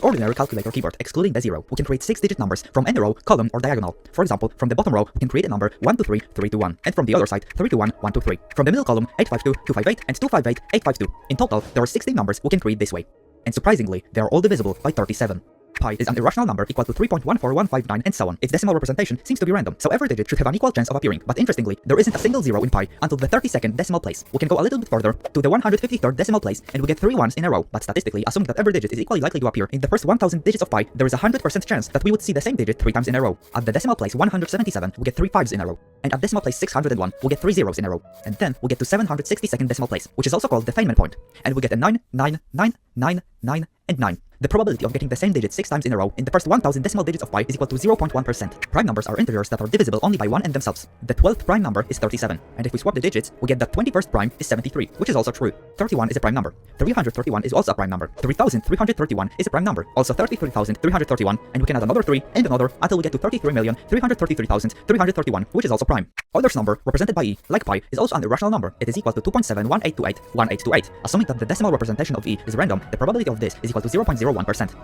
Ordinary calculator keyboard, excluding the 0, we can create 6-digit numbers from any row, column, or diagonal. For example, from the bottom row, we can create a number 1, 2, 3, 3, 2, 1, and from the other side, 3, 2, 1, 1, 2, 3. From the middle column, 852, 258, and 258, 852. In total, there are 16 numbers we can create this way. And surprisingly, they are all divisible by 37. Pi is an irrational number equal to 3.14159 and so on. Its decimal representation seems to be random, so every digit should have an equal chance of appearing. But interestingly, there isn't a single 0 in pi until the 32nd decimal place. We can go a little bit further to the 153rd decimal place and we get 3 ones in a row. But statistically, assuming that every digit is equally likely to appear in the first 1000 digits of pi, there is a 100% chance that we would see the same digit 3 times in a row. At the decimal place 177, we get 3 5s in a row. And at decimal place 601, we get 3 zeros in a row. And then we get to 762nd decimal place, which is also called the Feynman point. And we get a 9, 9, 9, 9, 9, and 9. The probability of getting the same digit 6 times in a row in the first 1000 decimal digits of pi is equal to 0.1%. Prime numbers are integers that are divisible only by 1 and themselves. The 12th prime number is 37, and if we swap the digits, we get that 21st prime is 73, which is also true. 31 is a prime number. 331 is also a prime number. 3331 is a prime number, also 33,331, and we can add another 3 and another until we get to 33,333,331, which is also prime. Euler's number, represented by e, like pi, is also an irrational number. It is equal to 2.718281828. Assuming that the decimal representation of e is random, the probability of this is equal to 0.01%.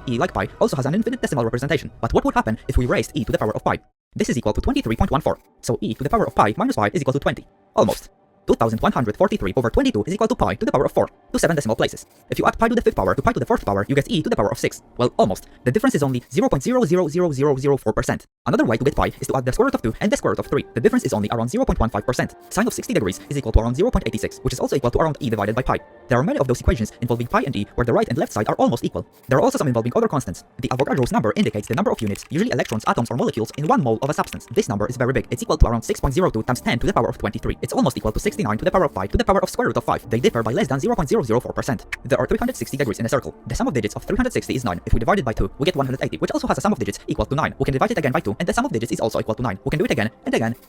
E, like pi, also has an infinite decimal representation. But what would happen if we raised e to the power of pi? This is equal to 23.14. So e to the power of pi minus pi is equal to 20. Almost. 2143 over 22 is equal to pi to the power of 4, to 7 decimal places. If you add pi to the 5th power to pi to the 4th power, you get e to the power of 6. Well, almost. The difference is only 0.000004%. Another way to get pi is to add the square root of 2 and the square root of 3. The difference is only around 0.15%. Sine of 60 degrees is equal to around 0.86, which is also equal to around e divided by pi. There are many of those equations involving pi and e where the right and left side are almost equal. There are also some involving other constants. The Avogadro's number indicates the number of units, usually electrons, atoms, or molecules, in 1 mole of a substance. This number is very big. It's equal to around 6.02 times 10 to the power of 23. It's almost equal to 69 to the power of 5 to the power of square root of 5. They differ by less than 0.004%. There are 360 degrees in a circle. The sum of digits of 360 is 9. If we divide it by 2, we get 180, which also has a sum of digits equal to 9. We can divide it again by 2, and the sum of digits is also equal to 9. We can do it again,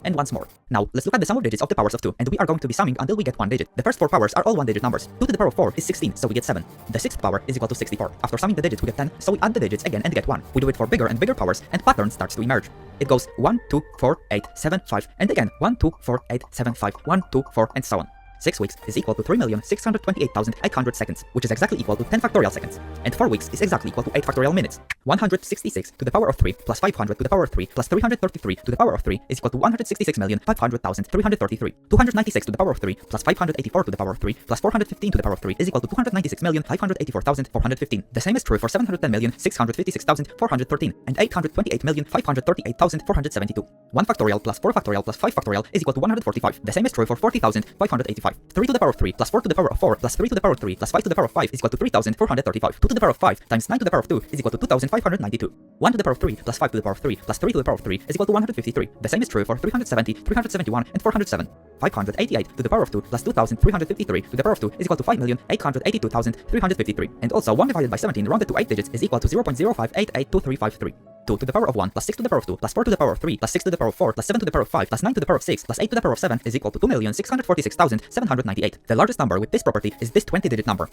and once more. Now, let's look at the sum of digits of the powers of 2, and we are going to be summing until we get 1 digit. The first 4 powers are all 1-digit numbers. 2 to the power of 4 is 16, so we get 7. The 6th power is equal to 64. After summing the digits, we get 10, so we add the digits again and get 1. We do it for bigger and bigger powers, and pattern starts to emerge. It goes 1, 2, 4, 8, 7, 5, and again 1, 2, 4, 8, 7, 5, 1, 2, 4, and so on. 6 weeks is equal to 3,628,800 seconds, which is exactly equal to 10 factorial seconds. And 4 weeks is exactly equal to 8 factorial minutes. 166 to the power of 3 plus 500 to the power of 3 plus 333 to the power of 3 is equal to 166,500,333. 296 to the power of 3 plus 584 to the power of 3 plus 415 to the power of 3 is equal to 296,584,415. The same is true for 710,656,413 and 828,538,472. 1 factorial plus 4 factorial plus 5 factorial is equal to 145. The same is true for 40,585. 3 to the power of 3 plus 4 to the power of 4 plus 3 to the power of 3 plus 5 to the power of 5 is equal to 3,435. 2 to the power of 5 times 9 to the power of 2 is equal to 2,592. 1 to the power of 3 plus 5 to the power of 3 plus 3 to the power of 3 is equal to 153. The same is true for 370, 371, and 407. 588 to the power of 2 plus 2,353 to the power of 2 is equal to 5,882,353. And also 1 divided by 17 rounded to 8 digits is equal to 0.05882353. 2 to the power of 1 plus 6 to the power of 2 plus 4 to the power of 3 plus 6 to the power of 4 plus 7 to the power of 5 plus 9 to the power of 6 plus 8 to the power of 7 is equal to 2,646,798. The largest number with this property is this 20-digit number.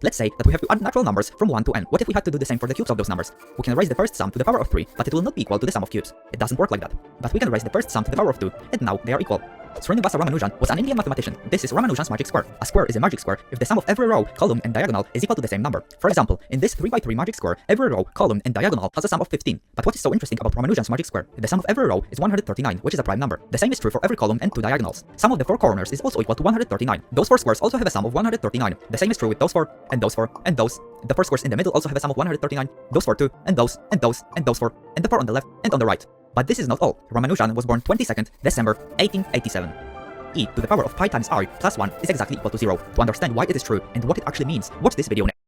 Let's say that we have to add natural numbers from 1 to n. What if we had to do the same for the cubes of those numbers? We can raise the first sum to the power of 3, but it will not be equal to the sum of cubes. It doesn't work like that. But we can raise the first sum to the power of 2, and now they are equal. Srinivasa Ramanujan was an Indian mathematician. This is Ramanujan's magic square. A square is a magic square if the sum of every row, column, and diagonal is equal to the same number. For example, in this 3x3 magic square, every row, column, and diagonal has a sum of 15. But what is so interesting about Ramanujan's magic square? The sum of every row is 139, which is a prime number. The same is true for every column and 2 diagonals. Sum of the 4 corners is also equal to 139. Those 4 squares also have a sum of 139. The same is true with those 4, and those 4, and those. The 4 squares in the middle also have a sum of 139. Those 4 too, and those, and those, and those 4, and the 4 on the left and on the right. But this is not all. Ramanujan was born 22nd December 1887. E to the power of pi times r plus 1 is exactly equal to 0. To understand why it is true and what it actually means, watch this video next.